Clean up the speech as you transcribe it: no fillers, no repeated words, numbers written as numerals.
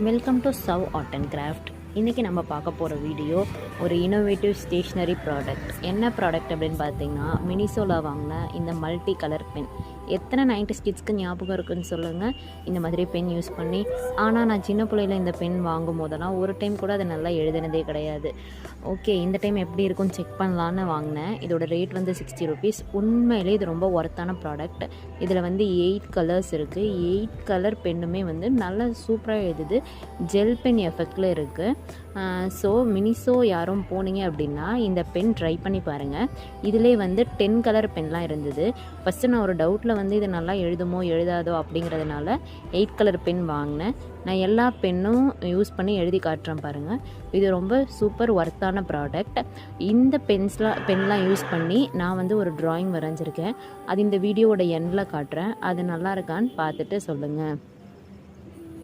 Welcome to Chou art and craft. இன்றைக்கி நம்ம பார்க்க போகிற வீடியோ ஒரு இன்னோவேட்டிவ் ஸ்டேஷ்னரி ப்ராடக்ட். என்ன ப்ராடக்ட் அப்படின்னு பார்த்தீங்கன்னா, மினிசோவில் வாங்கின இந்த மல்டி கலர் பென். எத்தனை 90s கிட்ஸ்க்கு ஞாபகம் இருக்குதுன்னு சொல்லுங்கள் இந்த மாதிரி பென் யூஸ் பண்ணி. ஆனால் நான் சின்ன பிள்ளையில் இந்த பென் வாங்கும் போதெல்லாம் ஒரு டைம் கூட அதை நல்லா எழுதினதே கிடையாது. ஓகே, இந்த டைம் எப்படி இருக்குன்னு செக் பண்ணலான்னு வாங்கினேன். இதோட ரேட் வந்து 60 ருபீஸ். உண்மையிலே இது ரொம்ப ஒர்த்தான ப்ராடக்ட். இதில் வந்து 8 கலர்ஸ் இருக்குது. 8 கலர் பென்னுமே வந்து நல்லா சூப்பராக எழுதுது. ஜெல் பென் எஃபெக்டில் இருக்குது. ஸோ மினிசோ யாரும் போனீங்க அப்படின்னா இந்த பென் ட்ரை பண்ணி பாருங்கள். இதிலே வந்து 10 கலர் பென்லாம் இருந்தது. ஃபஸ்ட்டு நான் ஒரு டவுட்டில் வந்து இது நல்லா எழுதுமோ எழுதாதோ அப்படிங்கிறதுனால 8 கலர் பென் வாங்கினேன். நான் எல்லா பென்னும் யூஸ் பண்ணி எழுதி காட்டுறேன் பாருங்கள். இது ரொம்ப சூப்பர் ஒர்த்தான ப்ராடக்ட். இந்த பென்லாம் யூஸ் பண்ணி நான் வந்து ஒரு ட்ராயிங் வரைஞ்சிருக்கேன். அது இந்த வீடியோவோட எண்டில் காட்டுறேன். அது நல்லா இருக்கான்னு பார்த்துட்டு சொல்லுங்கள்.